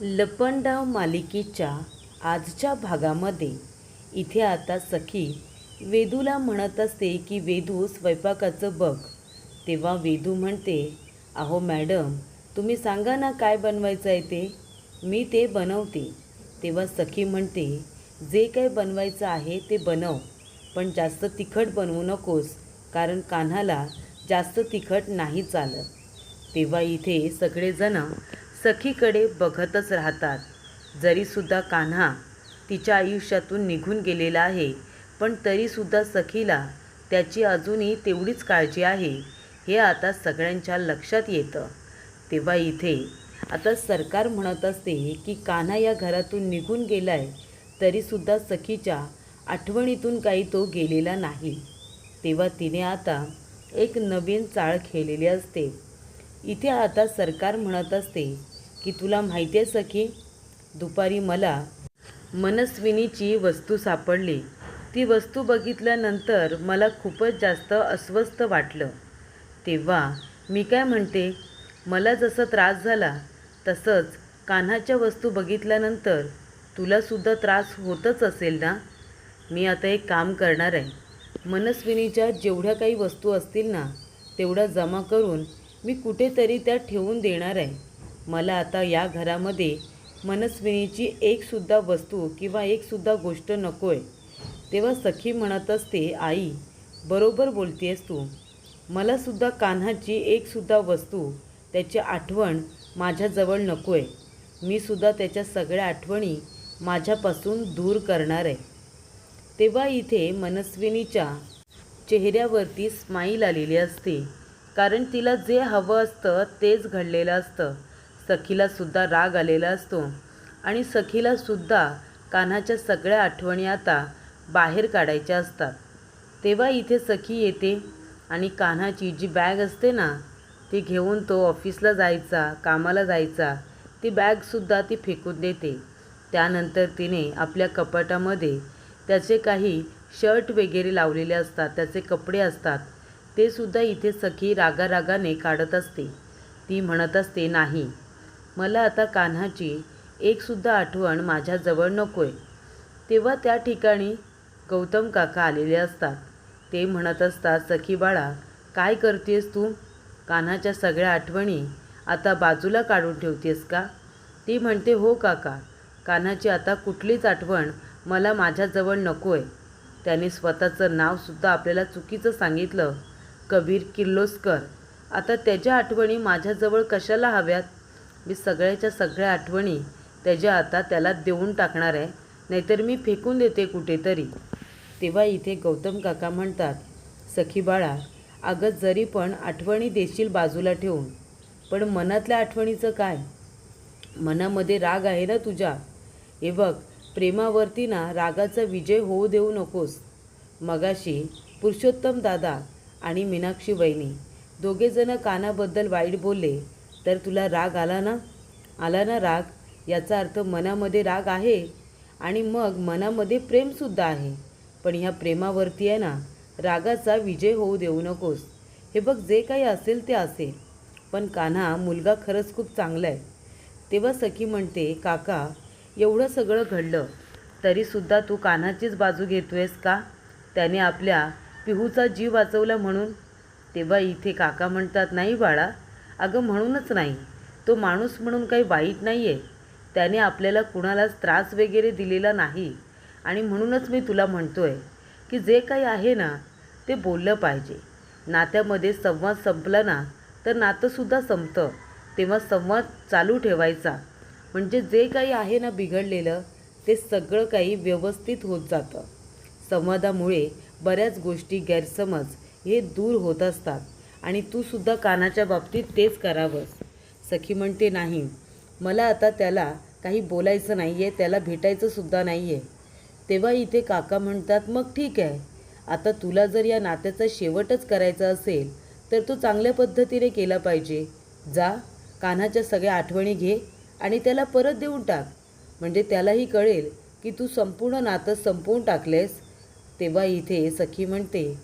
लपंडाव मालिकेच्या आजच्या भागामध्ये इथे आता सखी वेदूला म्हणत असते की वेदू स्वयंपाकाचं बघ. तेव्हा वेदू म्हणते, अहो मॅडम, तुम्ही सांगा ना काय बनवायचं आहे ते, मी ते बनवते. तेव्हा सखी म्हणते, जे काही बनवायचं आहे ते बनव, पण जास्त तिखट बनवू नकोस, कारण कान्हाला जास्त तिखट नाही चालत. तेव्हा इथे सगळेजण सखीकडे बघतच राहतात. जरीसुद्धा कान्हा तिच्या आयुष्यातून निघून गेलेला आहे, पण तरीसुद्धा सखीला त्याची अजूनही तेवढीच काळजी आहे हे आता सगळ्यांच्या लक्षात येतं. तेव्हा इथे आता सरकार म्हणत असते की कान्हा या घरातून निघून गेला आहे, तरीसुद्धा सखीच्या आठवणीतून काही तो गेलेला नाही. तेव्हा तिने आता एक नवीन चाळ खेळलेली असते. इथे आता सरकार म्हणत असते की तुला माहिती आहे सखी, दुपारी मला मनस्विनीची वस्तू सापडली. ती वस्तू बघितल्यानंतर मला खूपच जास्त अस्वस्थ वाटलं. तेव्हा मी काय म्हणते, मला जसा त्रास झाला तसंच कान्हाच्या वस्तू बघितल्यानंतर तुलासुद्धा त्रास होतच असेल ना. मी आता एक काम करणार आहे, मनस्विनीच्या जेवढ्या काही वस्तू असतील ना तेवढ्या जमा करून मी कुठेतरी त्या ठेवून देणार आहे. मला आता या घरामध्ये मनस्विनीची एकसुद्धा वस्तू किंवा एकसुद्धा गोष्ट नको आहे. तेव्हा सखी म्हणत असते, आई बरोबर बोलतेस तू, मलासुद्धा कान्हाची एकसुद्धा वस्तू त्याची आठवण माझ्याजवळ नको आहे. मीसुद्धा त्याच्या सगळ्या आठवणी माझ्यापासून दूर करणार आहे. तेव्हा इथे मनस्विनीच्या चेहऱ्यावरती स्माईल आलेली असते, कारण तिला जे हवं असतं तेच घडलेलं असतं. सखीलासुद्धा राग आलेला असतो आणि सखीलासुद्धा कान्हाच्या सगळ्या आठवणी आता बाहेर काढायच्या असतात. तेव्हा इथे सखी येते आणि कान्हाची जी बॅग असते ना ती घेऊन तो ऑफिसला जायचा, कामाला जायचा, ती बॅगसुद्धा ती फेकून देते. त्यानंतर तिने आपल्या कपाटामध्ये त्याचे काही शर्ट वगैरे लावलेले असतात, त्याचे कपडे असतात, ते सुद्धा इथे सखी रागारागाने काढत असते. ती म्हणत असते, नाही, मला आता कान्हाची एकसुद्धा आठवण माझ्याजवळ नको आहे. तेव्हा त्या ठिकाणी गौतम काका आलेले असतात. ते म्हणत असतात, सखी बाळा, काय करतेस तू? कान्हाच्या सगळ्या आठवणी आता बाजूला काढून ठेवतेस का? ती म्हणते, हो काका, कान्हाची आता कुठलीच आठवण मला माझ्याजवळ नको आहे. त्याने स्वतःचं नावसुद्धा आपल्याला चुकीचं सांगितलं, कबीर किर्लोस्कर. आता त्याच्या आठवणी माझ्याजवळ कशाला हव्यात? मी सगळ्याच्या सगळ्या आठवणी त्याच्या आता त्याला देऊन टाकणार आहे, नाहीतर मी फेकून देते कुठेतरी. तेव्हा इथे गौतम काका म्हणतात, सखी बाळा, अगं जरी पण आठवणी देशील बाजूला ठेवून, पण मनातल्या आठवणीचं काय? मनामध्ये राग आहे ना तुझ्या. हे बघ, प्रेमावरती ना रागाचा विजय होऊ देऊ नकोस. मगाशी पुरुषोत्तम दादा आणि मीनाक्षी वहिनी दोघेजणं कानाबद्दल वाईट बोलले, तर तुला राग आला ना? आला ना राग? याचा अर्थ मनामध्ये राग आहे आणि मग मनामध्ये प्रेमसुद्धा आहे. पण ह्या प्रेमावरती आहे ना रागाचा विजय होऊ देऊ नकोस. हे बघ, जे काही असेल ते असेल, पण कान्हा मुलगा खरंच खूप चांगला आहे. तेव्हा सखी म्हणते, काका, एवढं सगळं घडलं तरीसुद्धा तू कान्हाचीच बाजू घेतोयस का? त्याने आपल्या पिहूचा जीव वाचवला म्हणून. तेव्हा इथे काका म्हणतात, नाही बाळा, अगं म्हणूनच नाही, तो माणूस म्हणून काही वाईट नाही आहे. त्याने आपल्याला कुणालाच त्रास वगैरे दिलेला नाही आणि म्हणूनच मी तुला म्हणतो आहे की जे काही आहे ना ते बोललं पाहिजे. नात्यामध्ये संवाद संपला ना तर नातंसुद्धा संपतं. तेव्हा संवाद चालू ठेवायचा, म्हणजे जे काही आहे ना बिघडलेलं ते सगळं काही व्यवस्थित होत जातं. संवादामुळे बऱ्याच गोष्टी, गैरसमज हे दूर होत असतात आणि तूसुद्धा कानाच्या बाबतीत तेच करावंस. सखी म्हणते, नाही, मला आता त्याला काही बोलायचं नाही आहे, त्याला भेटायचंसुद्धा नाही आहे. तेव्हा इथे काका म्हणतात, मग ठीक आहे, आता तुला जर या नात्याचा शेवटच करायचा असेल तर तू चांगल्या पद्धतीने केला पाहिजे. जा, कान्हाच्या सगळ्या आठवणी घे आणि त्याला परत देऊन टाक, म्हणजे त्यालाही कळेल की तू संपूर्ण नातं संपवून टाकलेस. तेव्हा इथे सखी म्हणते,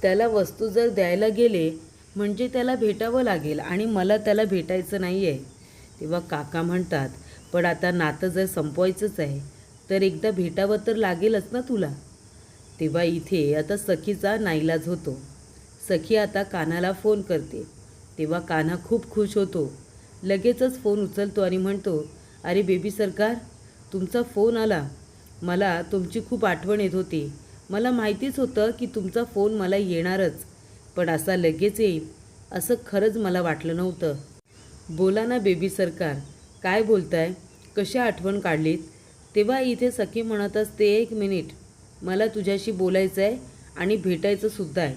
त्याला वस्तू जर द्यायला गेले म्हणजे त्याला भेटावं लागेल आणि मला त्याला भेटायचं नाही आहे. तेव्हा काका म्हणतात, पण आता नातं जर संपवायचंच आहे तर एकदा भेटावं तर लागेलच ना तुला. तेव्हा इथे आता सखीचा नाईलाज होतो. सखी आता कान्हाला फोन करते. तेव्हा कान्हा खूप खुश होतो. लगेचच फोन उचलतो आणि म्हणतो, अरे बेबी सरकार, तुमचा फोन आला. मला तुमची खूप आठवण येत होती. मला माहितीच होतं की तुमचा फोन मला येणारच, पण असा लगेच येईल असं खरंच मला वाटलं नव्हतं. बोला ना बेबी सरकार, काय बोलताय? कशी आठवण काढलीत? तेव्हा इथे सखी म्हणत असते, 1 मिनिट, मला तुझ्याशी बोलायचं आहे आणि भेटायचं सुद्धा आहे.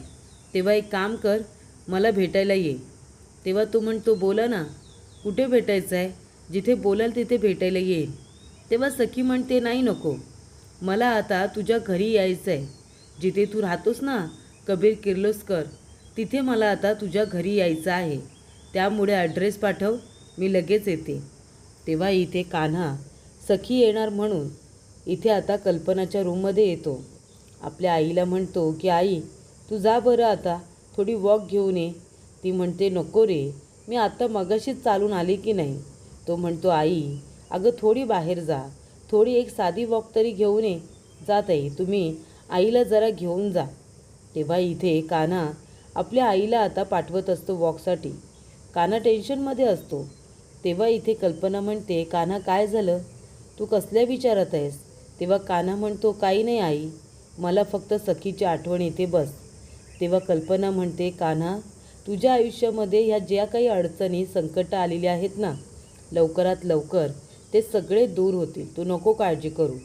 तेव्हा एक काम कर, मला भेटायला ये. तेव्हा तो म्हणतो, बोला ना, कुठे भेटायचं आहे? जिथे बोलाल तिथे भेटायला येईल. तेव्हा सखी म्हणते, नाही नको, मला आता तुझ्या घरी यायचं आहे. जिथे तू राहतोस ना, कबीर किर्लोस्कर, तिथे मला आता तुझ्या घरी यायचं आहे. त्यामुळे ॲड्रेस पाठव, मी लगेच येते. तेव्हा इथे कान्हा सखी येणार म्हणून इथे आता कल्पनाच्या रूममध्ये येतो. आपल्या आईला म्हणतो की आई, तू जा बरं आता, थोडी वॉक घेऊन ये. ती म्हणते, नको रे, मी आता मगाशीच चालून आली की नाही. तो म्हणतो, आई अगं थोडी बाहेर जा, थोडी एक साधी वॉक तरी घेऊन ये. जात आई, तुम्ही आईला जरा घेऊन जा. तेव्हा इथे कान्हा आपल्या आईला आता पाठवत असतो वॉकसाठी. कान्हा टेन्शनमध्ये असतो. तेव्हा इथे कल्पना म्हणते, कान्हा काय झालं? तू कसल्या विचारात आहेस? तेव्हा कान्हा म्हणतो, काही नाही आई, मला फक्त सखीची आठवण येते बस. तेव्हा कल्पना म्हणते, कान्हा, तुझ्या आयुष्यामध्ये ह्या ज्या काही अडचणी संकट आलेली आहेत ना, लवकरात लवकर ते सगळे दूर होतील, तू नको काळजी करू.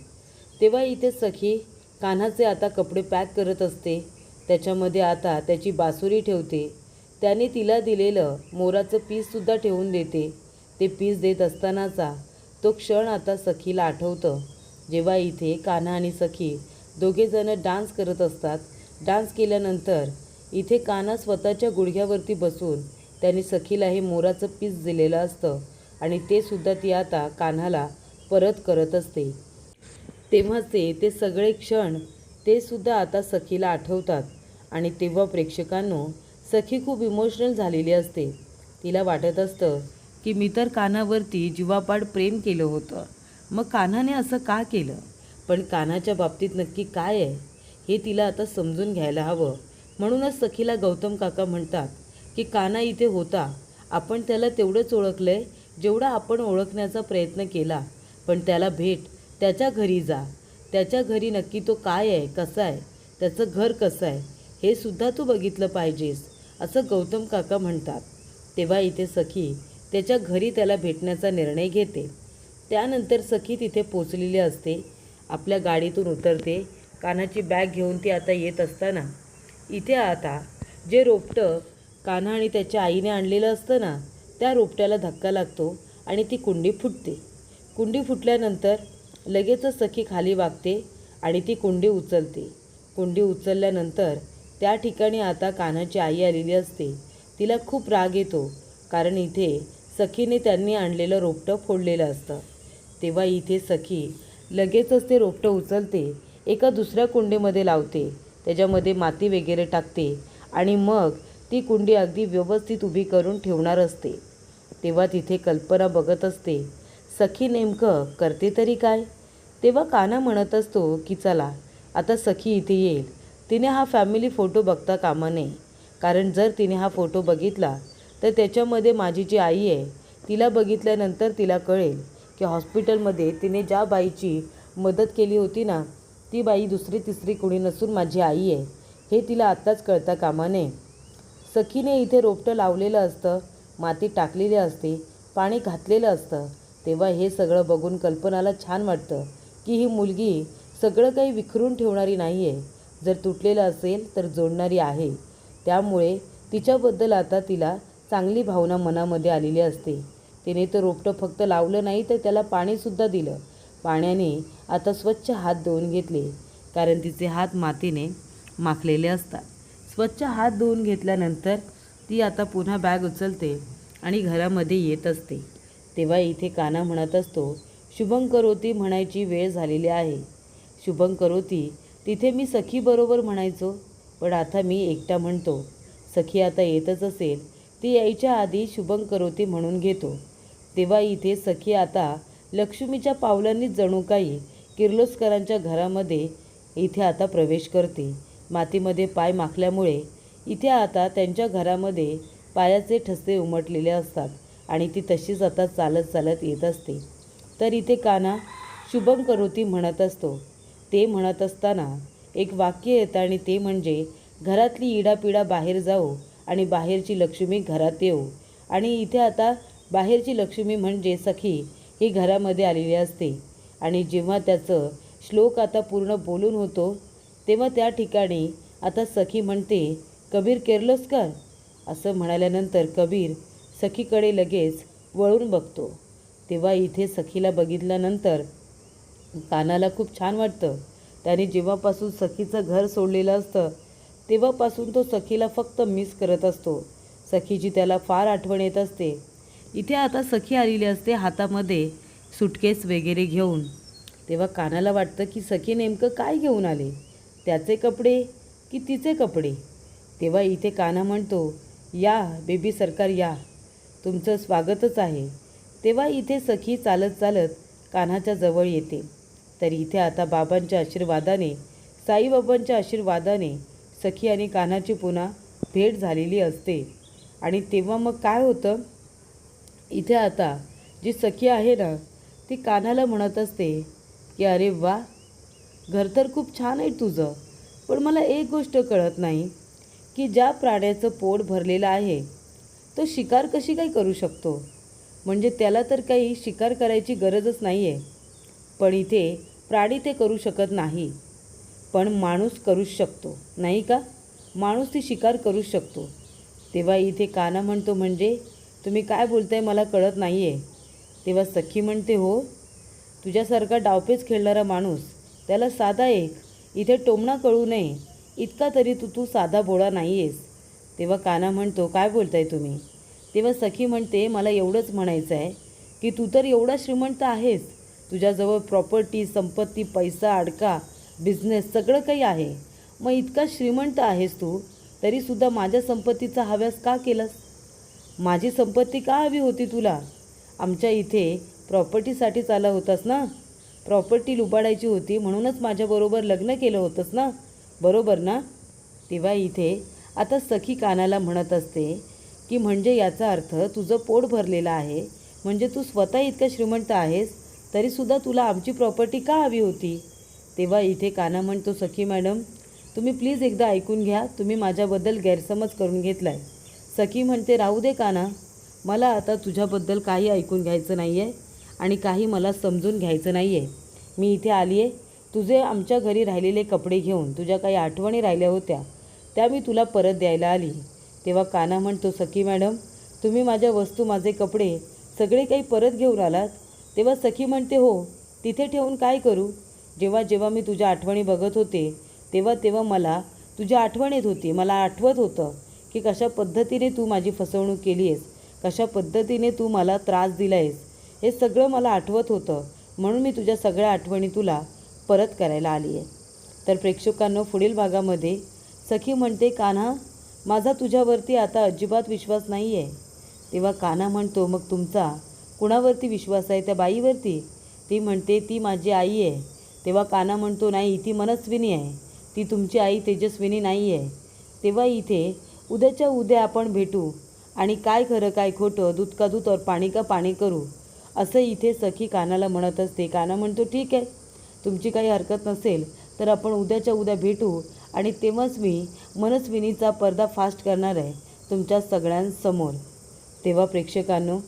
तेव्हा इथे सखी कान्हाचे आता कपडे पॅक करत असते. त्याच्यामध्ये आता त्याची बासुरी ठेवते. त्याने तिला दिलेलं मोराचं पीससुद्धा ठेवून देते. ते पीस देत असतानाचा तो क्षण आता सखीला आठवतं, जेव्हा इथे कान्हा आणि सखी दोघेजणं डान्स करत असतात. डान्स केल्यानंतर इथे कान्हा स्वतःच्या गुडघ्यावरती बसून त्याने सखीला हे मोराचं पीस दिलेलं असतं आणि ते सुद्धा ती आता कान्हाला परत करत असते. तेव्हाचे ते सगळे क्षण ते सुद्धा आता सखीला आठवतात आणि तेव्हा प्रेक्षकांनो, सखी खूप इमोशनल झालेली असते. तिला वाटत असतं की मी तर कान्हावरती जीवापाड प्रेम केलं होतं, मग कान्हाने असं का केलं? पण कान्हाच्या बाबतीत नक्की काय आहे हे तिला आता समजून घ्यायला हवं. म्हणूनच सखीला गौतम काका म्हणतात की कान्हा इथे होता, आपण त्याला तेवढंच ओळखलं आहे जेवढा आपण ओळखण्याचा प्रयत्न केला. पण त्याला भेट, त्याच्या घरी जा, त्याच्या घरी नक्की तो काय आहे, कसा आहे, त्याचं घर कसं आहे हे सुद्धा तू बघितलं पाहिजेस, असं गौतम काका म्हणतात. तेव्हा इथे सखी त्याच्या घरी त्याला भेटण्याचा निर्णय घेते. त्यानंतर सखी तिथे पोचलेली असते. आपल्या गाडीतून उतरते. कान्हाची बॅग घेऊन ती आता येत असताना इथे आता जे रोपटं कान्हा आणि त्याच्या आईने आणलेलं असतं ना, त्या रोपट्याला धक्का लागतो आणि ती कुंडी फुटते. कुंडी फुटल्यानंतर लगेचच सखी खाली वागते आणि ती कुंडी उचलते. कुंडी उचलल्यानंतर त्या ठिकाणी आता कान्हाची आई आलेली असते. तिला खूप राग येतो, कारण इथे सखीने त्यांनी आणलेलं रोपटं फोडलेलं असतं. तेव्हा इथे सखी लगेचच ते रोपटं उचलते, एका दुसऱ्या कुंडीमध्ये लावते, त्याच्यामध्ये माती वगैरे टाकते आणि मग ती कुंडी अगदी व्यवस्थित उभी करून ठेवणार असते. तेव्हा तिथे कल्पना बघत असते, सखी नेमकं करते तरी काय? तेव्हा कान्हा म्हणत असतो की चला आता सखी इथे येईल, तिने हा फॅमिली फोटो बघता कामा नये, कारण जर तिने हा फोटो बघितला तर त्याच्यामध्ये माझी जी आई आहे तिला बघितल्यानंतर तिला कळेल की हॉस्पिटलमध्ये तिने ज्या बाईची मदत केली होती ना, ती बाई दुसरी तिसरी कोणी नसून माझी आई आहे, हे तिला आत्ताच कळता कामा नये. सखीने इथे रोपटं लावलेलं असतं, माती टाकलेली असते, पाणी घातलेलं असतं. तेव्हा हे सगळं बघून कल्पनाला छान वाटतं की ही मुलगी सगळं काही विखरून ठेवणारी नाही आहे, जर तुटलेलं असेल तर जोडणारी आहे. त्यामुळे तिच्याबद्दल आता तिला चांगली भावना मनामध्ये आलेली असते. तिने तर रोपटं फक्त लावलं नाही तर त्याला पाणीसुद्धा दिलं. पाण्याने आता स्वच्छ हात धुवून घेतले, कारण तिचे हात मातीने माखलेले असतात. स्वच्छ हात धुवून घेतल्यानंतर ती आता पुन्हा बॅग उचलते आणि घरामध्ये येत असते. तेव्हा इथे कान्हा म्हणत असतो, शुभं करोती म्हणायची वेळ झालेली आहे. शुभं करोती तिथे मी सखीबरोबर म्हणायचो, पण आता मी एकटा म्हणतो. सखी आता येतच असेल, ती यायच्या आधी शुभं करोती म्हणून घेतो. तेव्हा इथे सखी आता लक्ष्मीच्या पावलांनी जणू काही किर्लोस्करांच्या घरामध्ये इथे आता प्रवेश करते. मातीमध्ये पाय माखल्यामुळे इथे आता त्यांच्या घरामध्ये पायाचे ठसे उमटलेले असतात आणि ती तशीच आता चालत चालत येत असते. तर इथे कान्हा शुभम करोती म्हणत असतो. ते म्हणत असताना एक वाक्य येतं आणि ते म्हणजे घरातली इडापिडा बाहेर जाओ आणि बाहेरची लक्ष्मी घरात येऊ. आणि इथे आता बाहेरची लक्ष्मी म्हणजे सखी ही घरामध्ये आलेली असते. आणि जेव्हा त्याचं श्लोक आता पूर्ण बोलून होतो तेव्हा त्या ठिकाणी आता सखी म्हणते, कबीर किर्लोस्कर असं म्हणाल्यानंतर कबीर सखीकडे लगेच वळून बघतो. तेव्हा इथे सखीला बघितल्यानंतर कान्हाला खूप छान वाटतं. त्याने जेव्हापासून सखीचं घर सोडलेलं असतं तेव्हापासून तो सखीला फक्त मिस करत असतो. सखीची त्याला फार आठवण येत असते. इथे आता सखी आलेली असते हातामध्ये सुटकेस वगैरे घेऊन. तेव्हा कान्हाला वाटतं की सखी नेमकं काय घेऊन आले, त्याचे कपडे की तिचे कपडे. तेव्हा इथे कान्हा म्हणतो, या बेबी सरकार या, तुमचं स्वागतच आहे. तेव्हा इथे सखी चालत चालत कान्हाच्या जवळ येते. तर इथे आता बाबांच्या आशीर्वादाने, साईबाबांच्या आशीर्वादाने सखी आणि कान्हाची पुन्हा भेट झालेली असते. आणि तेव्हा मग काय होतं, इथे आता जी सखी आहे ना ती कान्हाला म्हणत असते की अरे वा, घर तर खूप छान आहे तुझं, पण मला एक गोष्ट कळत नाही की ज्या प्राण्याचं पोट भरलेलं आहे तो शिकार कशी काय करू शकतो. म्हणजे त्याला तर काही शिकार करायची गरजच नाही आहे. पण इथे प्राणी ते करू शकत नाही, पण माणूस करूच शकतो नाही का. माणूस ती शिकार करूच शकतो. तेव्हा इथे कान्हा म्हणतो, म्हणजे तुम्ही काय बोलताय मला कळत नाही आहे. तेव्हा सखी म्हणते, हो, तुझ्यासारखा डावपेच खेळणारा माणूस, त्याला साधा एक इथे टोमणा कळू नये इतका तरी तू साधा भोळा नाही आहेस. तेव्हा कान्हा म्हणतो, काय बोलताय तुम्ही. तेव्हा सखी म्हणते, मला एवढंच म्हणायचं आहे की तू तर एवढा श्रीमंत आहेस, तुझ्याजवळ प्रॉपर्टी, संपत्ती, पैसा, अडका, बिझनेस सगळं काही आहे. मग इतका श्रीमंत आहेस तू, तरीसुद्धा माझ्या संपत्तीचा हव्यास का केलास. माझी संपत्ती का हवी होती तुला. आमच्या इथे प्रॉपर्टीसाठीच आला होतास ना, प्रॉपर्टी लुबाडायची होती म्हणूनच माझ्याबरोबर लग्न केलं होतंस ना, बरोबर ना. तेव्हा इथे आता सखी कान्हाला म्हणत असते की म्हणजे याचा अर्थ तुझं पोट भरलेलं आहे, म्हणजे तू स्वतः इतका श्रीमंत आहेस तरीसुद्धा तुला आमची प्रॉपर्टी का हवी होती. तेव्हा इथे कान्हा म्हणतो, सखी मॅडम तुम्ही प्लीज एकदा ऐकून घ्या, तुम्ही माझ्याबद्दल गैरसमज करून घेतला आहे. सखी म्हणते, राहू दे कान्हा, मला आता तुझ्याबद्दल काही ऐकून घ्यायचं नाही आहे आणि काही मला समजून घ्यायचं नाही आहे. मी इथे आली आहे तुझे आमच्या घरी राहिलेले कपडे घेऊन, तुझ्या काही आठवणी राहिल्या होत्या त्या मी तुला परत द्यायला आली. तेव्हा कान्हा म्हणतो, सखी मॅडम तुम्ही माझ्या वस्तू, माझे कपडे सगळे काही परत घेऊन आलात. तेव्हा सखी म्हणते, हो, तिथे ठेवून काय करू. जेव्हा जेव्हा मी तुझ्या आठवणी बघत होते तेव्हा तेव्हा मला तुझी आठवण येत होती. मला आठवत होतं की कशा पद्धतीने तू माझी फसवणूक केली आहेस, कशा पद्धतीने तू मला त्रास दिला आहेस, हे सगळं मला आठवत होतं. म्हणून मी तुझ्या सगळ्या आठवणी तुला परत करायला आली आहे. तर प्रेक्षकांनो, पुढील भागामध्ये सखी म्हणते, कान्हा माझा तुझ्यावरती आता अजिबात विश्वास नाही आहे. तेव्हा कान्हा म्हणतो, मग तुमचा कुणावरती विश्वास आहे, त्या बाईवरती. ती म्हणते, ती माझी आई आहे. तेव्हा कान्हा म्हणतो, नाही, ती मनस्विनी आहे, ती तुमची आई तेजस्विनी नाही आहे. तेव्हा इथे उद्याच्या उद्या आपण भेटू आणि काय खरं काय खोटं, दूध का दूध और पाणी का पाणी करू, असं इथे सखी कान्हाला म्हणत असते. कान्हा म्हणतो, ठीक आहे, तुमची काही हरकत नसेल तर आपण उद्याच्या उद्या भेटू आणि तेव्हाच मी मनस्विनीचा पर्दा फास्ट करणार आहे तुमच्या सगळ्यांसमोर. तेव्हा प्रेक्षकांनो,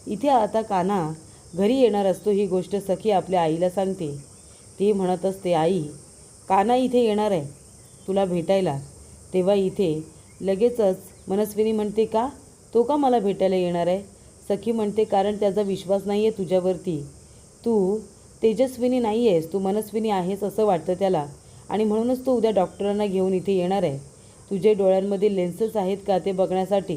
इथे आता कान्हा घरी येणार असतो. ही गोष्ट सखी आपल्या आईला सांगते. ती म्हणत असते, आई, कान्हा इथे येणार आहे तुला भेटायला. तेव्हा इथे लगेचच मनस्विनी म्हणते, का, तो का मला भेटायला येणार आहे. सखी म्हणते, कारण त्याचा विश्वास नाही आहे तुझ्यावरती. तू तेजस्विनी नाही आहेस, तू मनस्विनी आहेस असं वाटतं त्याला आणि म्हणूनच तो उद्या डॉक्टरांना घेऊन इथे येणार आहे. तुझे डोळ्यांमध्ये लेन्सेस आहेत का ते बघण्यासाठी.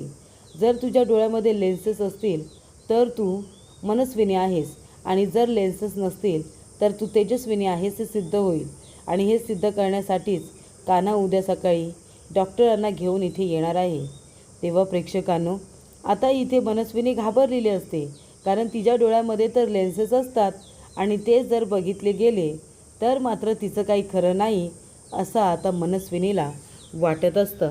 जर तुझ्या डोळ्यामध्ये लेन्सेस असतील तर तू मनस्विनी आहेस आणि जर लेन्सेस नसतील तर तू तेजस्विनी आहेस हे सिद्ध होईल. आणि हे सिद्ध करण्यासाठीच कान्हा उद्या सकाळी डॉक्टरांना घेऊन इथे येणार आहे. तेव्हा प्रेक्षकांनो, आता इथे मनस्विनी घाबरलेली असते कारण तिच्या डोळ्यामध्ये तर लेन्सेस असतात आणि ते जर बघितले गेले तर मात्र तिचं काही खरं नाही असं आता मनस्विनीला वाटत असतं.